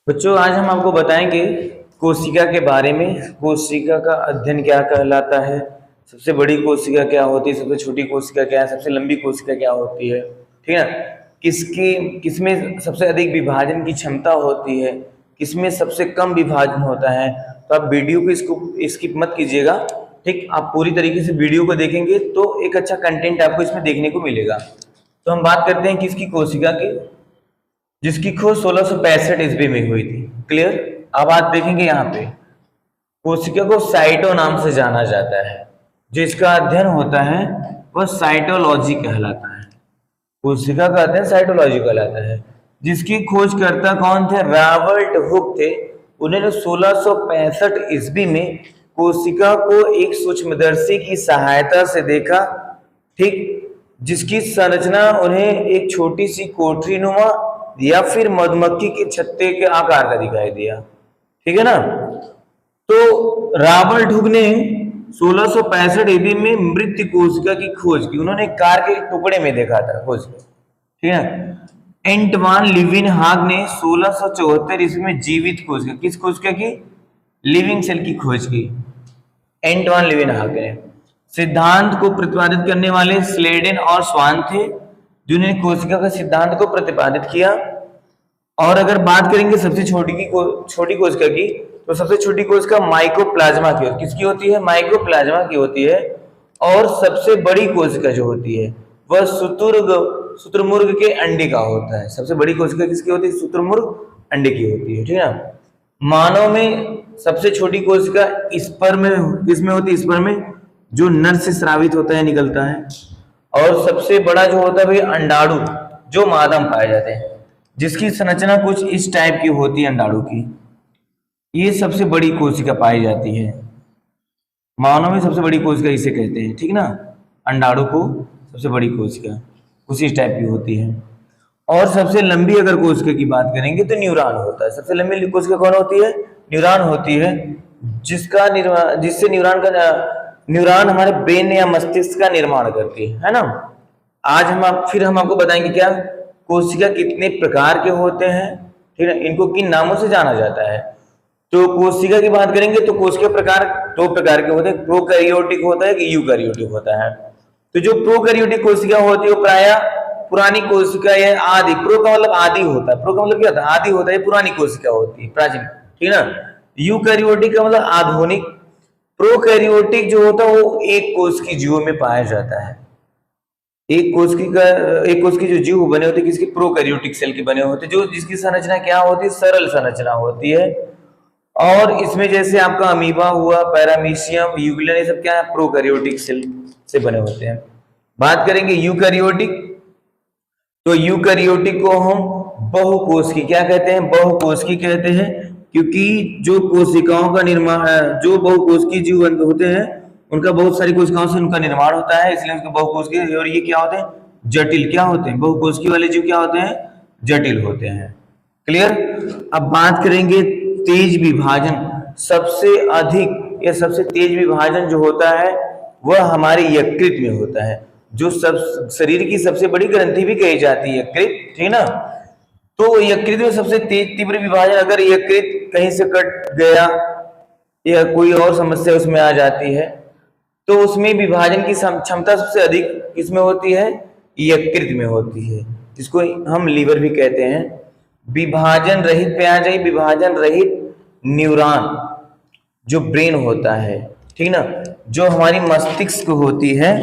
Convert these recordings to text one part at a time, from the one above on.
बच्चों, आज हम आपको बताएंगे कोशिका के बारे में। कोशिका का अध्ययन क्या कहलाता है, सबसे बड़ी कोशिका क्या होती है, सबसे छोटी कोशिका क्या है, सबसे लंबी कोशिका क्या होती है, ठीक है। किसमें सबसे अधिक विभाजन की क्षमता होती है, किसमें सबसे कम विभाजन होता है। तो आप वीडियो को इसको स्किप मत कीजिएगा, ठीक। आप पूरी तरीके से वीडियो को देखेंगे तो एक अच्छा कंटेंट आपको इसमें देखने को मिलेगा। तो हम बात करते हैं किसकी, कोशिका की, जिसकी खोज 1665 ईस्वी में हुई थी। क्लियर। अब आप देखेंगे यहाँ पे कोशिका को साइटो नाम से जाना जाता है। जो इसका अध्ययन होता है वह साइटोलॉजी कहलाता है। कोशिका का अध्ययन साइटोलॉजी कहलाता है। जिसकी खोजकर्ता कौन थे? रॉबर्ट हुक थे। उन्होंने 1665 ईस्वी में कोशिका को एक सूक्ष्मदर्शी की सहायता से देखा, ठीक। जिसकी संरचना उन्हें एक छोटी सी कोठरी नुमा या फिर मधुमक्खी के छत्ते के आकार का दिखाई दिया, ठीक है ना। तो रॉबर्ट हुक ने 1665 ईस्वी में मृत कोशिका की खोज की। उन्होंने कार के टुकड़े में देखा था खोज, ठीक है। एंटवान लिविनहाग ने 1674 ईस्वी में जीवित कोशिका, किस कोशिका की? लिविंग सेल की खोज की। एंटवान लिविनहाग ने सिद्धांत को प्रतिपादित करने वाले स्लेडन और स्वान थे, जिन्होंने कोशिका का सिद्धांत को प्रतिपादित किया। और अगर बात करेंगे सबसे छोटी कोशिका की, तो सबसे छोटी कोशिका माइकोप्लाज्मा की होती है। किसकी होती है? माइकोप्लाज्मा की होती है। और सबसे बड़ी कोशिका जो होती है वह शुतुरमुर्ग के अंडे का होता है। सबसे बड़ी कोशिका किसकी होती है? शुतुरमुर्ग अंडे की होती है, ठीक है ना। मानव में सबसे छोटी कोशिका स्पर्म किसमें होती है? स्पर्म में, जो नर से स्रावित होता है, निकलता है। और सबसे बड़ा जो होता है भाई अंडाणु, जो मादा में पाए जाते हैं, जिसकी संरचना कुछ इस टाइप की होती है अंडाणु की। ये सबसे बड़ी कोशिका पाई जाती है। मानव में सबसे बड़ी कोशिका इसे कहते हैं, ठीक ना। अंडाणु को सबसे बड़ी कोशिका कुछ इस टाइप की होती है। और सबसे लंबी अगर कोशिका की बात करेंगे तो न्यूरॉन होता है। सबसे लंबी कोशिका कौन होती है? न्यूरॉन होती है। जिससे न्यूरॉन हमारे ब्रेन या मस्तिष्क का निर्माण करती है ना। आज हम आपको बताएंगे क्या कोशिका कितने प्रकार के होते हैं, ठीक है, इनको किन नामों से जाना जाता है। तो कोशिका की बात करेंगे तो कोशिका प्रकार दो प्रकार के होते हैं, प्रोकैरियोटिक होता है कि यूकैरियोटिक होता है। तो जो प्रोकैरियोटिक कोशिका होती है वो प्रायः पुरानी कोशिका या आदि, प्रो का मतलब आदि होता है, प्रो का मतलब क्या होता है? आदि होता है, पुरानी कोशिका होती है, प्राचीन, ठीक है ना। यूकैरियोटिक का मतलब आधुनिक। प्रोकैरियोटिक जो होता है वो एक कोश की जीवों में पाया जाता है। एक कोश की जो जीव बने होते हैं किसके? प्रोकैरियोटिक सेल के बने होते हैं, जो जिसकी संरचना क्या होती है? सरल संरचना होती है। और इसमें जैसे आपका अमीबा हुआ, पैरामीशियम, यूग्लिन, ये सब क्या है? प्रोकैरियोटिक सेल से बने होते हैं। बात करेंगे यूकैरियोटिक, तो यूकैरियोटिक को हम बहुकोशिकी क्या कहते हैं? बहुकोशिकी कहते हैं, क्योंकि जो कोशिकाओं का निर्माण, जो बहुकोशिकीय जीव होते हैं उनका बहुत सारी कोशिकाओं से उनका निर्माण होता है, इसलिए उनका बहुकोशिकीय। और ये क्या होते हैं? जटिल। क्या होते हैं? बहुकोशिकीय वाले जीव क्या होते हैं? जटिल होते हैं। क्लियर। अब बात करेंगे तेज विभाजन। सबसे अधिक या सबसे तेज विभाजन जो होता है वह हमारे यकृत में होता है, जो सब शरीर की सबसे बड़ी ग्रंथि भी कही जाती है, यकृत, ठीक ना। तो यकृत में सबसे तेज तीव्र विभाजन, अगर यकृत कहीं से कट गया या कोई और समस्या उसमें आ जाती है तो उसमें विभाजन की क्षमता सबसे अधिक किसमें होती है? यकृत में होती है, जिसको हम लीवर भी कहते हैं। विभाजन रहित पे आ जाइए, विभाजन रहित न्यूरॉन जो ब्रेन होता है, ठीक ना, जो हमारी मस्तिष्क होती है,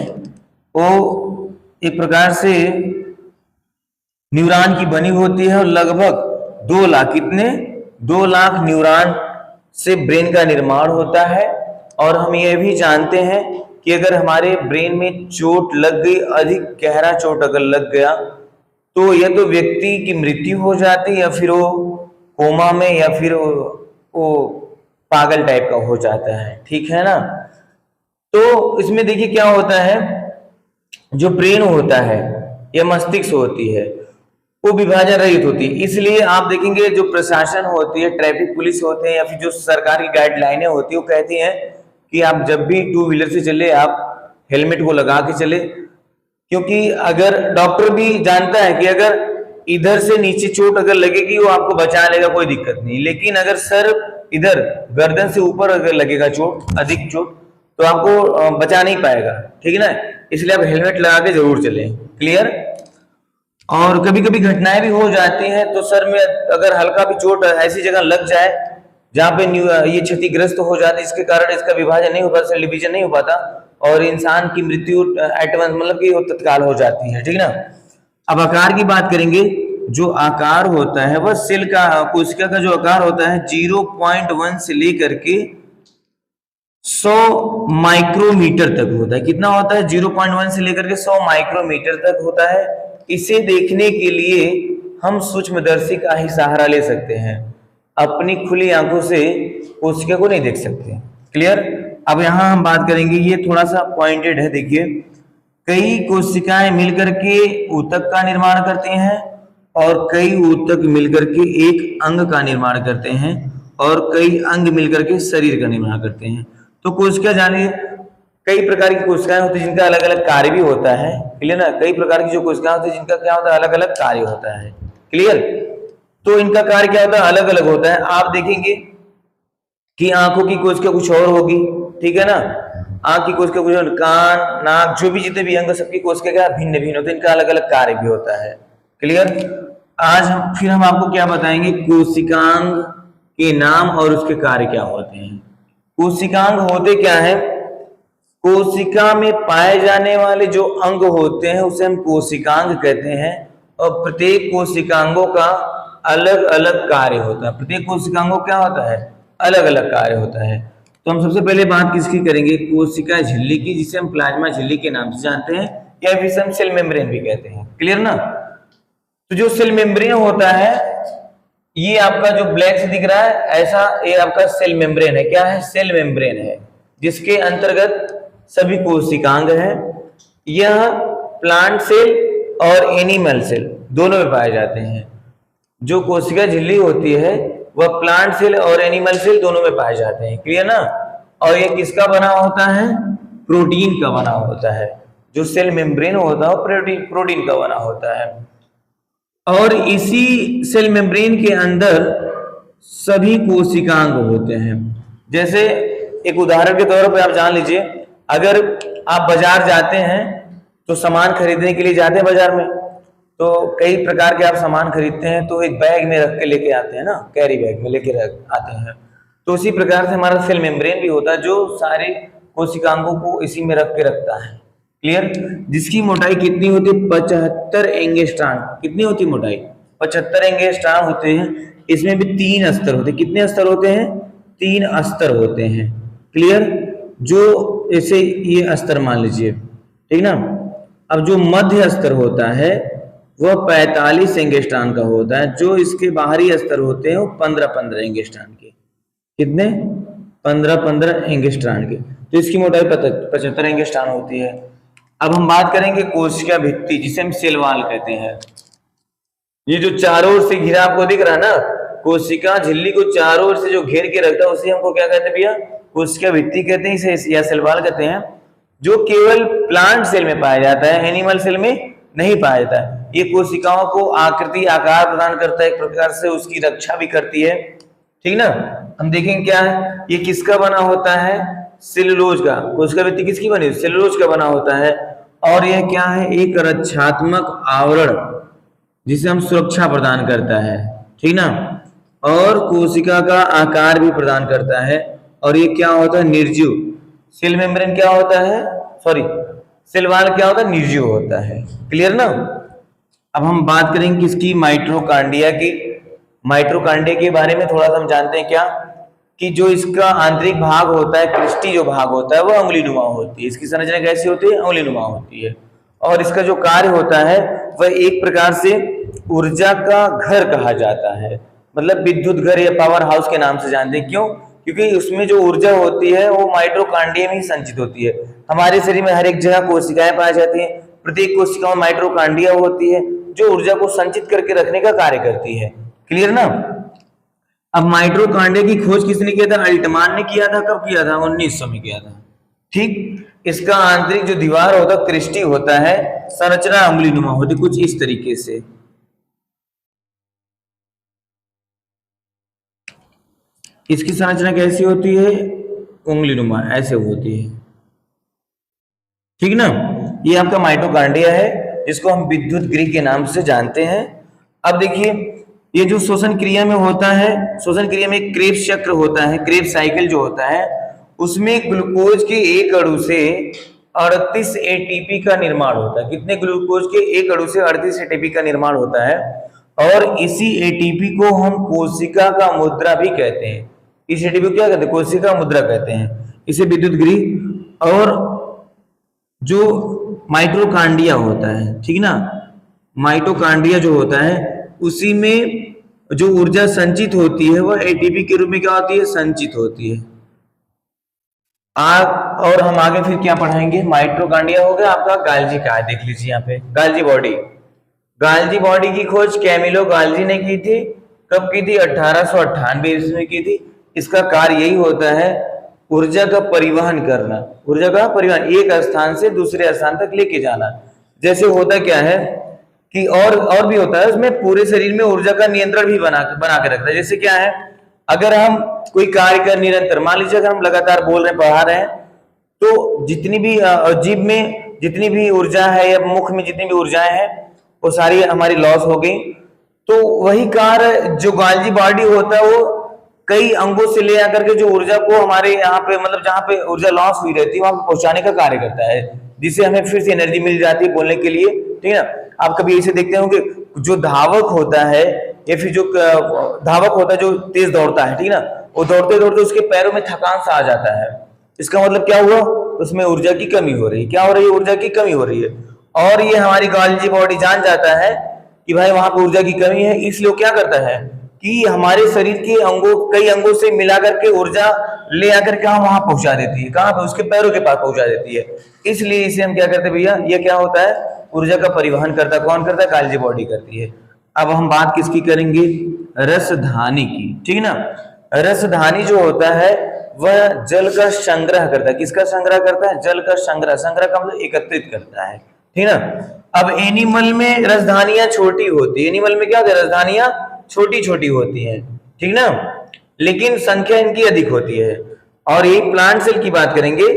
वो एक प्रकार से न्यूरॉन की बनी होती है। और लगभग 2 लाख, कितने? 2 लाख न्यूरॉन से ब्रेन का निर्माण होता है। और हम ये भी जानते हैं कि अगर हमारे ब्रेन में चोट लग गई, अधिक गहरा चोट अगर लग गया, तो या तो व्यक्ति की मृत्यु हो जाती या फिर वो कोमा में, या फिर वो पागल टाइप का हो जाता है, ठीक है ना। तो इसमें देखिए क्या होता है, जो ब्रेन होता है या मस्तिष्क होती है वो विभाजन रहित होती है। इसलिए आप देखेंगे जो प्रशासन होती है, ट्रैफिक पुलिस होते हैं या फिर जो सरकार की गाइडलाइनें होती है, वो कहती हैं कि आप जब भी 2 व्हीलर से चले आप हेलमेट को लगा के चले। क्योंकि अगर डॉक्टर भी जानता है कि अगर इधर से नीचे चोट अगर लगेगी वो आपको बचा लेगा, कोई दिक्कत नहीं। लेकिन अगर सर इधर गर्दन से ऊपर अगर लगेगा चोट, अधिक चोट, तो आपको बचा नहीं पाएगा, ठीक है ना। इसलिए आप हेलमेट लगा के जरूर चलें। क्लियर। और कभी कभी घटनाएं भी हो जाती हैं, तो सर में अगर हल्का भी चोट ऐसी जगह लग जाए जहां पे ये क्षतिग्रस्त हो जाती है, इसके कारण इसका विभाजन नहीं हो पाता, सेल डिवीजन नहीं हो पाता, और इंसान की मृत्यु एट वंस मतलब कि वो तत्काल हो जाती है, ठीक ना। अब आकार की बात करेंगे। जो आकार होता है वह सेल का, कोशिका का जो आकार होता है 0.1 से लेकर के 100 माइक्रोमीटर तक होता है। कितना होता है? 0.1 से लेकर के 100 माइक्रोमीटर तक होता है। इसे देखने के लिए हम सूक्ष्मदर्शी का ही सहारा ले सकते हैं, अपनी खुली आंखों से कोशिका को नहीं देख सकते। क्लियर। अब यहां हम बात करेंगे, ये थोड़ा सा पॉइंटेड है, देखिए। कई कोशिकाएं मिलकर के ऊतक का निर्माण करती हैं और कई ऊतक मिलकर के एक अंग का निर्माण करते हैं और कई अंग मिलकर के शरीर का निर्माण करते हैं। तो कोशिका जानिए, कई प्रकार की कोशिकाएं होती हैं जिनका अलग अलग कार्य भी होता है। क्लियर ना। कई प्रकार की जो कोशिकाएं होती है जिनका क्या होता है, अलग अलग कार्य होता है। क्लियर। तो इनका कार्य क्या होता है, अलग अलग होता है। आप देखेंगे कि आंखों की कोशिका कुछ और होगी, ठीक है ना। आंख की कोशिका कुछ और, कान, नाक, जो भी जितने भी अंग, सबकी कोशिका क्या भिन्न भिन्न होते हैं, इनका अलग अलग कार्य भी होता है। क्लियर। आज हम आपको क्या बताएंगे, कोशिकांग के नाम और उसके कार्य क्या होते हैं। कोशिकांग होते क्या है? कोशिका में पाए जाने वाले जो अंग होते हैं उसे हम कोशिकांग कहते हैं, और प्रत्येक कोशिकांगों का अलग अलग कार्य होता है। प्रत्येक कोशिकांगों क्या होता है, अलग अलग कार्य होता है। तो हम सबसे पहले बात किसकी करेंगे, कोशिका झिल्ली की, जिसे हम प्लाज्मा झिल्ली के नाम से जानते हैं, या फिर हम सेल मेम्ब्रेन भी कहते हैं। क्लियर ना। तो जो सेल मेम्ब्रेन होता है, ये आपका जो ब्लैक से दिख रहा है ऐसा, ये आपका सेल मेम्ब्रेन है। क्या है? सेल मेम्ब्रेन है, जिसके अंतर्गत सभी कोशिकांग हैं। यह प्लांट सेल और एनिमल सेल दोनों में पाए जाते हैं। जो कोशिका झिल्ली होती है वह प्लांट सेल और एनिमल सेल दोनों में पाए जाते हैं। क्लियर ना। और ये किसका बना होता है? प्रोटीन का बना होता है। जो सेल मेम्ब्रेन होता है प्रोटीन का बना होता है। और इसी सेल मेम्ब्रेन के अंदर सभी कोशिकांग होते हैं। जैसे एक उदाहरण के तौर पे आप जान लीजिए, अगर आप बाजार जाते हैं तो सामान खरीदने के लिए जाते हैं बाजार में, तो कई प्रकार के आप सामान खरीदते हैं तो एक बैग में रख के लेके आते हैं ना, कैरी बैग में लेके आते हैं। तो उसी प्रकार से हमारा सेल मेम्ब्रेन भी होता है, जो सारे कोशिकांगों को इसी में रख के रखता है। क्लियर। जिसकी मोटाई कितनी होती है? 75 एंगस्ट्रॉम। कितनी होती है मोटाई? 75 एंगस्ट्रॉम होते हैं। इसमें भी 3 अस्तर होते हैं। कितने अस्तर होते हैं? 3 अस्तर होते हैं। क्लियर। जो ऐसे ये अस्तर मान लीजिए, ठीक ना। अब जो मध्य अस्तर होता है वह 45 एंगस्ट्रॉम का होता है। जो इसके बाहरी अस्तर होते हैं वो 15-15 एंगस्ट्रॉम के। कितने? 15-15 एंगस्ट्रॉम के। तो इसकी मोटाई 75 एंगस्ट्रॉम होती है। अब हम बात करेंगे कोशिका भित्ति, जिसे हम सेल वॉल कहते हैं। ये जो चारों ओर से घिरा आपको दिख रहा है ना, कोशिका झिल्ली को चारों ओर से जो घेर के रखता है उसे हमको क्या कहते हैं भैया? कोशिका भित्ति कहते हैं, इसे या सेल वॉल कहते हैं। जो केवल प्लांट सेल में पाया जाता है, एनिमल सेल में नहीं पाया जाता है। ये कोशिकाओं को आकृति, आकार प्रदान करता है, एक प्रकार से उसकी रक्षा भी करती है, ठीक ना। हम देखेंगे क्या है, ये किसका बना होता है? सेलुलोज का। कोशिका भित्ति किसकी बनी? सेलुलोज का बना होता है। और यह क्या है? एक रक्षात्मक आवरण, जिसे हम सुरक्षा प्रदान करता है, ठीक ना। और कोशिका का आकार भी प्रदान करता है। और ये क्या होता है? निर्जीव। सेल मेम्ब्रेन क्या होता है? सॉरी, सेल वॉल क्या होता है? निर्जीव होता है। क्लियर ना। अब हम बात करेंगे किसकी? माइटोकॉन्ड्रिया की। माइटोकॉन्ड्रिया के बारे में थोड़ा सा हम जानते हैं क्या, कि जो इसका आंतरिक भाग होता है, क्रिस्टी जो भाग होता है, वह उंगलीनुमा होती है। इसकी संरचना कैसी होती है? उंगलीनुमा होती है। और इसका जो कार्य होता है वह एक प्रकार से ऊर्जा का घर कहा जाता है, मतलब विद्युत घर या पावर हाउस के नाम से जानते हैं। क्यों? क्योंकि उसमें जो ऊर्जा होती है वो माइटोकॉन्ड्रिया में ही संचित होती है। हमारे शरीर में हर एक जगह कोशिकाएं पाई जाती हैं, प्रत्येक कोशिका में माइटोकॉन्ड्रिया होती है जो ऊर्जा को संचित करके रखने का कार्य करती है। क्लियर ना। अब माइटोकॉन्ड्रिया की खोज किसने किया था? अल्टमान ने किया था। कब किया था? 1900 में किया था। ठीक। इसका आंतरिक जो दीवार होता है क्रिस्टी होता है, संरचना उंगलीनुमा होती है, कुछ इस तरीके से। इसकी संरचना कैसी होती है? उंगलीनुमा ऐसे होती है, ठीक ना। ये आपका माइटोकॉन्ड्रिया है, जिसको हम विद्युत गृह के नाम से जानते हैं। अब देखिए, ये जो श्वसन क्रिया में होता है, श्वसन क्रिया में एक क्रेब्स चक्र होता है, क्रेब्स साइकिल जो होता है, उसमें ग्लूकोज के एक अणु से 38 एटीपी का निर्माण होता है। कितने? ग्लूकोज के एक अणु से 38 एटीपी का निर्माण होता है, और इसी एटीपी को हम कोशिका का मुद्रा भी कहते हैं। इस एटीपी को क्या कहते हैं? कोशिका मुद्रा कहते हैं। इसे विद्युत गृह और जो माइटोकॉन्ड्रिया होता है, ठीक ना, माइटोकॉन्ड्रिया जो होता है उसी में जो ऊर्जा संचित होती है वह एटीपी के रूप में क्या होती है? संचित होती है। और हम आगे फिर क्या पढ़ाएंगे? माइटोकॉन्ड्रिया हो गया आपका। गाल्जी का है, देख लीजिए यहाँ पे गाल्जी बॉडी। गाल्जी बॉडी की खोज कैमिलो गाल्जी ने की थी। कब की थी? 1898 ईस्वी में की थी। इसका कार्य यही होता है, ऊर्जा का परिवहन करना, ऊर्जा का परिवहन, एक स्थान से दूसरे स्थान तक लेके जाना। जैसे होता क्या है कि और भी होता है उसमें, पूरे शरीर में ऊर्जा का नियंत्रण भी बना के रखता है। जैसे क्या है, अगर हम कोई कार्य कर निरंतर, मान लीजिए अगर हम लगातार बोल रहे हैं, पढ़ा रहे हैं, तो जितनी भी जीभ में जितनी भी ऊर्जा है या मुख में जितनी भी ऊर्जाएं हैं वो सारी हमारी लॉस हो गई। तो वही कार्य जो गाल्जी बॉडी होता है वो कई अंगों से ले आकर के जो ऊर्जा को हमारे यहाँ पे, मतलब जहाँ पे ऊर्जा लॉस हुई रहती है वहां पे पहुंचाने का कार्य करता है, जिससे हमें फिर से एनर्जी मिल जाती है बोलने के लिए, ठीक है ना। आप कभी ऐसे देखते होंगे, जो धावक होता है या फिर जो धावक होता है जो तेज दौड़ता है, ठीक है ना, वो दौड़ते दौड़ते उसके पैरों में थकान सा आ जाता है। इसका मतलब क्या हुआ? उसमें ऊर्जा की कमी हो रही है। क्या हो रही है? ऊर्जा की कमी हो रही है। और ये हमारी गाल्जी बॉडी जान जाता है कि भाई वहां पर ऊर्जा की कमी है, इसलिए क्या करता है कि हमारे शरीर के अंगों, कई अंगों से मिला करके ऊर्जा ले आकर के वहां पहुंचा देती है। कहां पे? उसके पैरों के पास पहुंचा देती है। इसलिए इसे हम क्या करते हैं भैया? ये क्या होता है? ऊर्जा का परिवहन करता है। कौन करता है? गाल्जी बॉडी करती है। अब हम बात किसकी करेंगे? रसधानी की, ठीक ना। रसधानी जो होता है वह जल का संग्रह करता है। किसका संग्रह करता है? जल का संग्रह। संग्रह का मतलब एकत्रित करता है, ठीक ना। अब एनिमल में रसधानियां छोटी होती है। एनिमल में क्या होता है? रसधानियां छोटी छोटी होती हैं, ठीक ना, लेकिन संख्या इनकी अधिक होती है। और ये प्लांट सेल की बात करेंगे,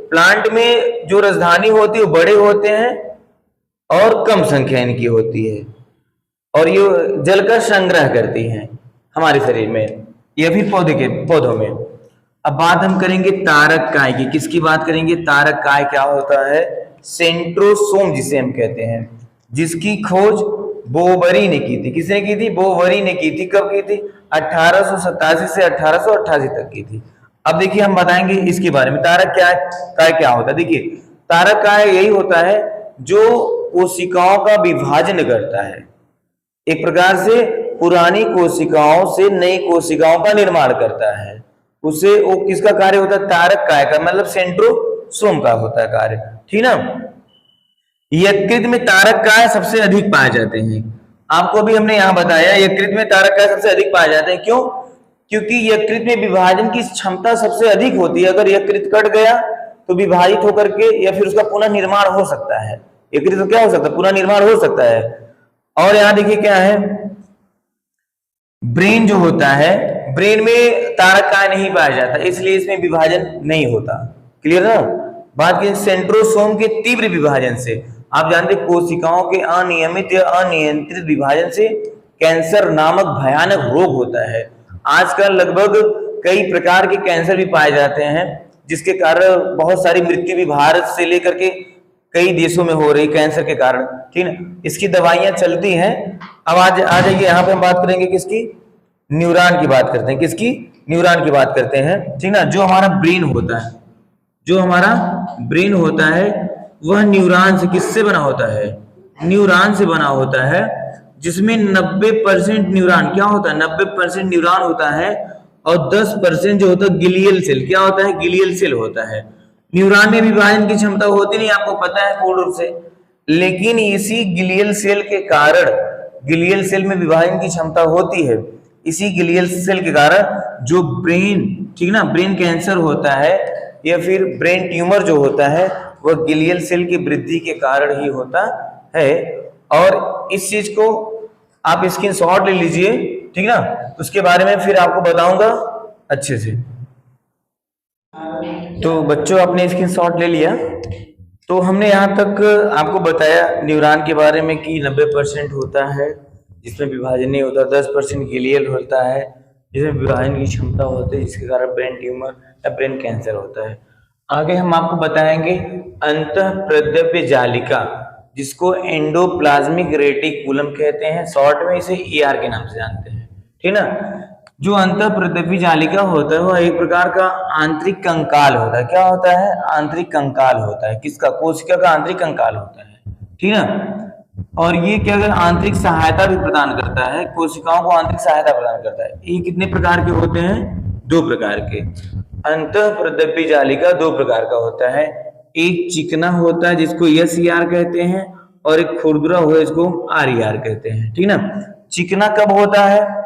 प्लांट में जो राजधानी होती है वो बड़े होते हैं और कम संख्या इनकी होती है, और ये जल का संग्रह करती हैं हमारे शरीर में, यह भी पौधों में। अब बात हम करेंगे तारक काय की। किसकी बात करेंगे? तारक काय क्या होता है? सेंट्रोसोम जिसे हम कहते हैं, जिसकी खोज बोवरी ने की थी। किसने की थी? बोवरी ने की थी। कब की थी? 1887 से 1888 तक की थी। अब देखिए हम बताएंगे इसके बारे में, तारक काय क्या होता है। देखिए तारक काय यही होता है जो कोशिकाओं का विभाजन करता है, एक प्रकार से पुरानी कोशिकाओं से नई कोशिकाओं का निर्माण करता है। उसे वो किसका कार्य होता है? तारक काय का, मतलब सेंट्रोसोम का होता है कार्य, ठीक ना। यकृत में तारक काय सबसे अधिक पाए जाते हैं। आपको भी हमने यहाँ बताया यकृत में तारक काय सबसे अधिक पाए जाते हैं। क्यों? क्योंकि यकृत में विभाजन की क्षमता सबसे अधिक होती है। अगर यकृत कट गया तो विभाजित होकर के या फिर उसका पुनः निर्माण हो सकता है। यकृत तो क्या हो सकता है? पुनः निर्माण हो सकता है। और यहाँ देखिए क्या है, ब्रेन जो होता है, ब्रेन में तारक काय नहीं पाया जाता, इसलिए इसमें विभाजन नहीं होता। क्लियर ना बात की? सेंट्रोसोम के तीव्र विभाजन से, आप जानते कोशिकाओं के अनियमित या अनियंत्रित विभाजन से कैंसर नामक भयानक रोग होता है। आजकल लगभग कई प्रकार के कैंसर भी पाए जाते हैं, जिसके कारण बहुत सारी मृत्यु भी भारत से लेकर के कई देशों में हो रही कैंसर के कारण, ठीक है। इसकी दवाइयां चलती हैं। अब आ जाइए यहाँ पे हम बात करेंगे किसकी? न्यूरॉन की बात करते हैं। किसकी? न्यूरॉन की बात करते हैं, ठीक ना। जो हमारा ब्रेन होता है, जो हमारा ब्रेन होता है वह न्यूरॉन से, किससे बना होता है? न्यूरॉन से बना होता है, जिसमें 90% न्यूरॉन क्या होता है? 90% न्यूरॉन होता है, और 10% जो होता है गिलियल सेल। क्या होता है? गिलियल सेल होता है। न्यूरॉन में विभाजन की क्षमता होती नहीं, आपको पता है पूर्ण रूप से, लेकिन इसी गिलियल सेल के कारण, गिलियल सेल में विभाजन की क्षमता होती है, इसी गिलियल सेल के कारण जो ब्रेन, ठीक ना, ब्रेन कैंसर होता है या फिर ब्रेन ट्यूमर जो होता है वह गिलियल सेल की वृद्धि के कारण ही होता है। और इस चीज को आप स्क्रीनशॉट ले लीजिए, ठीक ना, उसके बारे में फिर आपको बताऊंगा अच्छे से। तो बच्चों आपने स्क्रीनशॉट ले लिया। तो हमने यहाँ तक आपको बताया न्यूरॉन के बारे में कि 90% होता है जिसमें विभाजन नहीं होता, 10% ग्लियल होता है जिसमें विभाजन की क्षमता होती है, जिसके कारण ब्रेन ट्यूमर या ब्रेन कैंसर होता है। आगे हम आपको बताएंगे अंतःप्रद्रव्य जालिका, जिसको एंडोप्लाज्मिक रेटिकुलम कहते हैं, शॉर्ट में इसे ER के नाम से जानते हैं, ठीक ना। जो अंतःप्रद्रव्य जालिका होता है वह एक प्रकार का आंतरिक कंकाल होता है। क्या होता है? आंतरिक कंकाल होता है। किसका? कोशिका का आंतरिक कंकाल होता है, ठीक ना। और ये क्या आंतरिक सहायता भी प्रदान करता है, कोशिकाओं को आंतरिक सहायता प्रदान करता है। ये कितने प्रकार के होते हैं? 2 प्रकार के। अंतःप्रद्रव्य जालिका 2 प्रकार का होता है, एक चिकना होता है जिसको SER कहते हैं और एक खुरदुरा हुआ इसको RER कहते हैं, ठीक ना। चिकना कब होता है?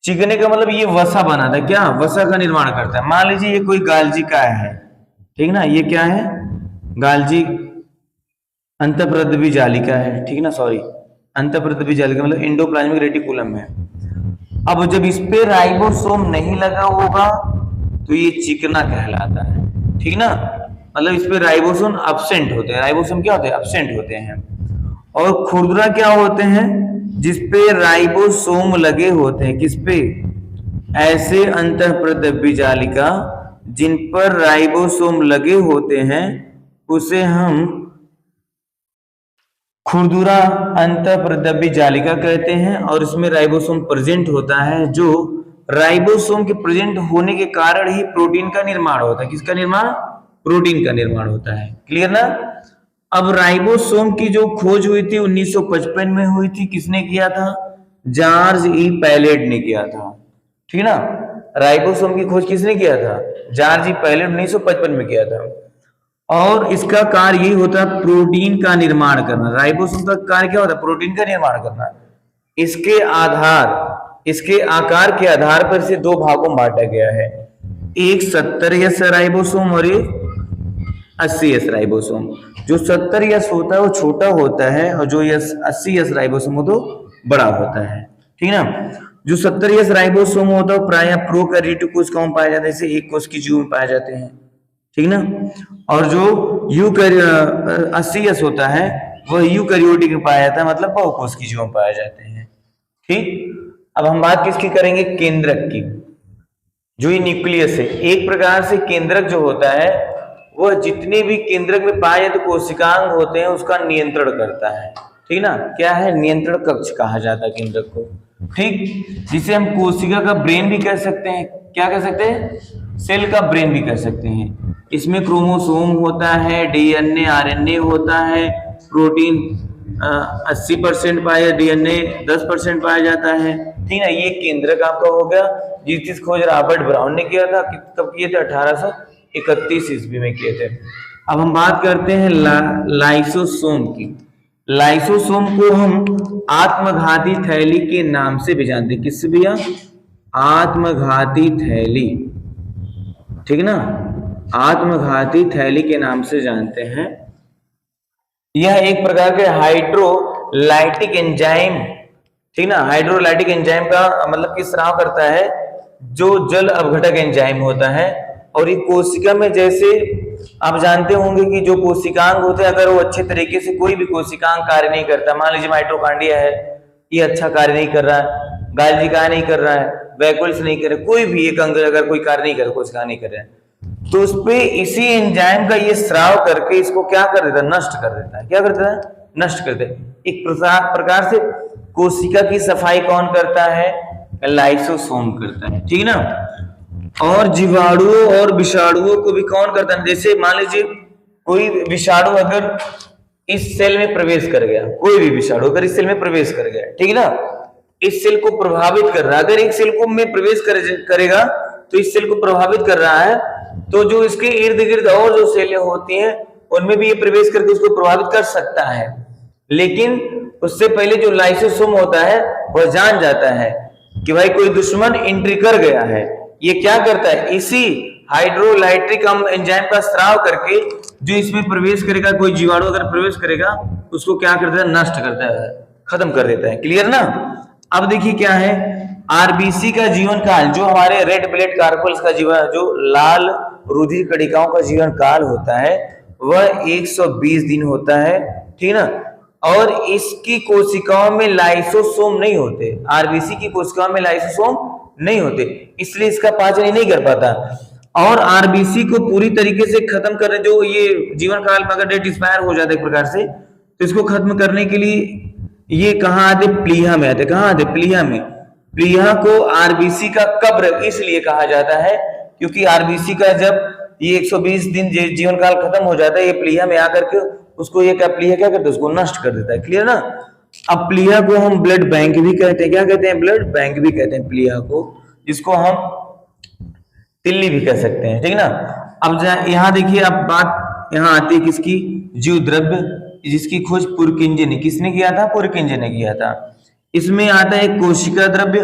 चिकने का मतलब ये वसा बनाता है। क्या? वसा का निर्माण करता है। मान लीजिए ये कोई गालजी का है, ठीक ना, ये क्या है? गालजी अंतःप्रद्रव्य जालिका है, ठीक ना, सॉरी अंतःप्रद्रव्य जालिका मतलब एंडोप्लाज्मिक रेटिकुलम है। अब जब इस पे राइबोसोम नहीं लगा होगा तो ये चिकना कहलाता है, ठीक ना। मतलब इस पे राइबोसोम अब्सेंट होते हैं। राइबोसोम क्या होते हैं? अब्सेंट होते हैं। और खुरदुरा क्या होते हैं? जिसपे राइबोसोम लगे होते हैं। किस पे? ऐसे अंतःप्रद्रव्य जालिका जिन पर राइबोसोम लगे होते हैं उसे हम खुरदुरा अंतःप्रद्रव्य जालिका कहते हैं। और इसमें राइबोसोम प्रेजेंट होता है, जो राइबोसोम के प्रेजेंट होने के कारण ही प्रोटीन का निर्माण होता है। किसका निर्माण? प्रोटीन का निर्माण होता है। क्लियर ना। अब राइबोसोम की जो खोज हुई थी 1955 में हुई थी, किसने किया था? George E. पैलेट ने किया था, ठीक ना। राइबोसोम की खोज किसने किया था? George E. पैलेट 1955 में किया था। और इसका कार्य यही होता है प्रोटीन का निर्माण करना। राइबोसोम का कार्य क्या होता है? प्रोटीन का निर्माण करना। इसके आकार के आधार पर इसे 2 भागों में बांटा गया है, एक 70S राइबोसोम और एक 80S राइबोसोम। जो 70S होता है वो छोटा होता है और जो 80S राइबोसोम हो तो बड़ा होता है, ठीक ना। जो 70S राइबोसोम होता है प्रायः प्रोकैरियोटिक कोशिकाओं में पाया जाता है, जैसे एक कोश की जीव में पाए जाते हैं, ठीक ना। और जो 80S होता है वह यूकैरियोटिक में पाया जाता है, मतलब बहुकोश की जीवों में पाए जाते हैं, ठीक। अब हम बात किसकी करेंगे? केंद्रक की। जो ये न्यूक्लियस है, एक प्रकार से केंद्रक जो होता है वह जितने भी केंद्रक में पाए जाते कोशिकांग होते हैं उसका नियंत्रण करता है, ठीक ना। क्या है? नियंत्रण कक्ष कहा जाता है केंद्रक को, ठीक। जिसे हम कोशिका का ब्रेन भी कह सकते हैं। क्या कह सकते हैं? सेल का ब्रेन भी कह सकते हैं। इसमें क्रोमोसोम होता है, DNA RNA होता है, प्रोटीन 80% पाया, DNA 10% पाया जाता है, ठीक है। ये केंद्रक आपका हो गया, जिसकी खोज रॉबर्ट ब्राउन ने किया था। कब किए थे? 1831 ईस्वी में किए थे। अब हम बात करते हैं लाइसोसोम की। लाइसोसोम को हम आत्मघाती थैली के नाम से भी जानते हैं। किससे भैया? आत्मघाती थैली, ठीक ना, आत्मघाती थैली के नाम से जानते हैं। यह एक प्रकार के हाइड्रोलाइटिक एंजाइम, ठीक ना। हाइड्रोलाइटिक एंजाइम का मतलब कि स्राव करता है, जो जल अपघटक एंजाइम होता है। और ये कोशिका में, जैसे आप जानते होंगे कि जो कोशिकांग होते हैं अगर वो अच्छे तरीके से कोई भी कोशिकांग कार्य नहीं करता, मान लीजिए माइटोकॉन्ड्रिया है, ये अच्छा कार्य नहीं कर रहा है, गाल्जिका नहीं कर रहा है, वैक्यूल्स नहीं कर रहा है, कोई भी एक अंग अगर कोई कार्य नहीं कर रहा, कोशिका नहीं कर रहा है, तो उस पे इसी एंजाइम का ये स्राव करके इसको क्या कर देता है? नष्ट कर देता है। क्या कर देता है? नष्ट कर देता है। एक प्रकार से कोशिका की सफाई कौन करता है? लाइसोसोम करता है, ठीक ना। और जीवाणुओं और विषाणुओं को भी कौन करता है? जैसे मान लीजिए कोई विषाणु अगर इस सेल में प्रवेश कर गया, कोई भी विषाणु अगर इस सेल में प्रवेश कर गया, ठीक ना, इस सेल को प्रभावित कर रहा है। अगर एक सेल को में प्रवेश करेगा तो इस सेल को प्रभावित कर रहा है, तो जो इसके इर्द गिर्द और जो सेलें होती हैं उनमें भी ये प्रवेश करके उसको प्रभावित कर सकता है। लेकिन उससे पहले जो लाइसोसोम होता है वह जान जाता है कि भाई कोई दुश्मन एंट्री कर गया है। ये क्या करता है? इसी हाइड्रोलाइटिक एंजाइम का स्राव करके जो इसमें प्रवेश करेगा, कोई जीवाणु अगर प्रवेश करेगा उसको क्या करता है? नष्ट करता है, खत्म कर देता है। क्लियर ना। अब देखिए क्या है, आरबीसी का जीवन काल, जो हमारे रेड ब्लड कार्पल्स का जीवन, जो लाल रुधिर कणिकाओं का जीवन काल होता है वह 120 दिन होता है, ठीक ना। और इसकी कोशिकाओं में लाइसोसोम नहीं होते, आरबीसी की कोशिकाओं में लाइसोसोम नहीं होते, इसलिए इसका पाचन ही नहीं कर पाता। और आरबीसी को पूरी तरीके से खत्म करने, जो ये जीवन काल में अगर डेट एक्सपायर हो जाता है एक प्रकार से, तो इसको खत्म करने के लिए ये कहाँ आते, प्लीहा में आते। कहाँ आते, प्लीहा में। प्लीहा को आरबीसी का कब्र इसलिए कहा जाता है क्योंकि आरबीसी का जब ये 120 दिन जीवन काल खत्म हो जाता है, ये प्लीहा में आकर के उसको ये प्लीहा क्या करता है, उसको नष्ट कर देता है। क्लियर ना। अब प्लीहा को हम ब्लड बैंक भी कहते हैं। क्या कहते हैं, ब्लड बैंक भी कहते हैं प्लीहा को, जिसको हम तिल्ली भी कह सकते हैं, ठीक ना। अब यहाँ देखिए, अब बात यहाँ आती है किसकी, जीव द्रव्य, जिसकी खोज पुरकिंजे ने किसने किया था, पुरकिंजे ने किया था। इसमें आता है कोशिका द्रव्य,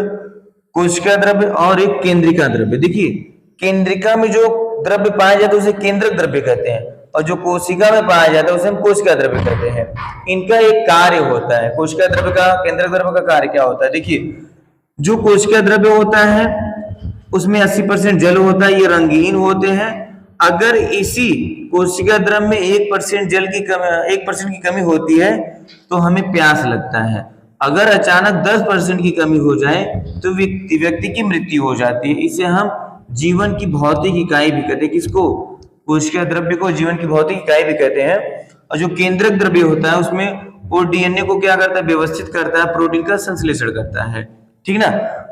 कोशिका द्रव्य और एक केंद्रिका द्रव्य। देखिए केंद्रिका में जो द्रव्य पाया जाता है उसे केंद्रक द्रव्य कहते हैं, और जो कोशिका में पाया जाता है उसे हम कोशिका द्रव्य कहते हैं। इनका एक कार्य होता है, कोशिका द्रव्य का, केंद्रक द्रव्य का कार्य क्या होता है। देखिए जो कोशिका द्रव्य होता है उसमें 80% जल होता है, ये रंगीन होते हैं। अगर इसी कोशिका द्रव्य में 1% जल की कमी, 1% की कमी होती है तो हमें प्यास लगता है। अगर अचानक 10% की कमी हो जाए तो व्यक्ति की मृत्यु हो जाती है। इसे हम जीवन की भौतिक इकाई भी कहते हैं। किसको, कोशिका द्रव्य को जीवन की भौतिक इकाई भी कहते हैं। और जो केंद्रक द्रव्य होता है उसमें वो डीएनए को क्या करता है, व्यवस्थित करता है, प्रोटीन का संश्लेषण करता है, ठीक ना।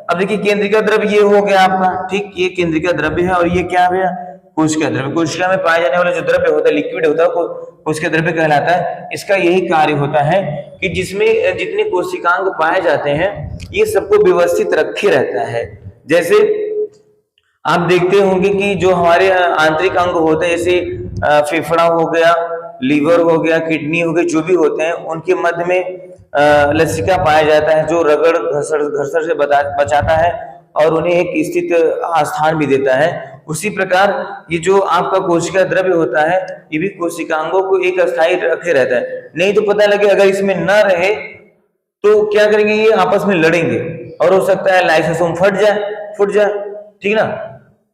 अब देखिए केंद्रिका द्रव्य ये हो गया आपका, ठीक, ये केंद्रिका द्रव्य है। और ये क्या है, कोशिका द्रव्य। कोशिका में पाया जाने वाला जो द्रव्य होता है, लिक्विड होता है, कोशिका द्रव्य कहलाता है। इसका यही कार्य होता है कि जिसमें जितने कोशिकांग पाए जाते हैं ये सबको व्यवस्थित रखे रहता है। जैसे आप देखते होंगे कि जो हमारे आंतरिक अंग होते हैं, जैसे फेफड़ा हो गया, लीवर हो गया, किडनी हो गई, जो भी होते हैं उनके मध्य में लसिका पाया जाता है, जो रगड़ घर्षण से बचाता है और उन्हें एक स्थित स्थान भी देता है। उसी प्रकार ये जो आपका कोशिका द्रव्य होता है ये भी कोशिकांगों को एक अस्थायी रखे रहता है। नहीं तो पता लगे अगर इसमें न रहे तो क्या करेंगे, ये आपस में लड़ेंगे और हो सकता है लाइसोसोम फट जाए, ठीक ना।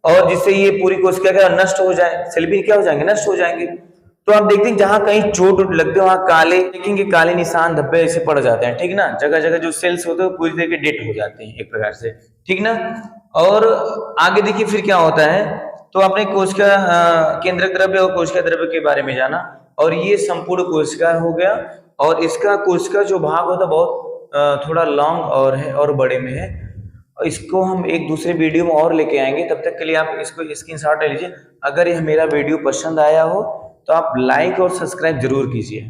और जिससे ये पूरी कोशिका क्या नष्ट हो जाए, सेल भी क्या हो जाएंगे, नष्ट हो जाएंगे। तो आप देखते हैं जहां कहीं चोट लगते हैं वहां काले देखेंगे, काले निशान धब्बे ऐसे पड़ जाते हैं, ठीक ना। जगह जगह जो सेल्स होते हैं पूरी तरीके डेट हो जाते हैं एक प्रकार से, ठीक ना। और आगे देखिए फिर क्या होता है, तो आपने कोशिका केंद्रक द्रव्य और कोशिका द्रव्य के बारे में जाना, और ये संपूर्ण कोशिका हो गया। और इसका कोशिका जो भाग होता है बहुत थोड़ा लॉन्ग और है और बड़े में है। इसको हम एक दूसरे वीडियो में और लेके आएंगे, तब तक के लिए आप इसको स्क्रीनशॉट ले लीजिए। अगर यह मेरा वीडियो पसंद आया हो तो आप लाइक और सब्सक्राइब जरूर कीजिए।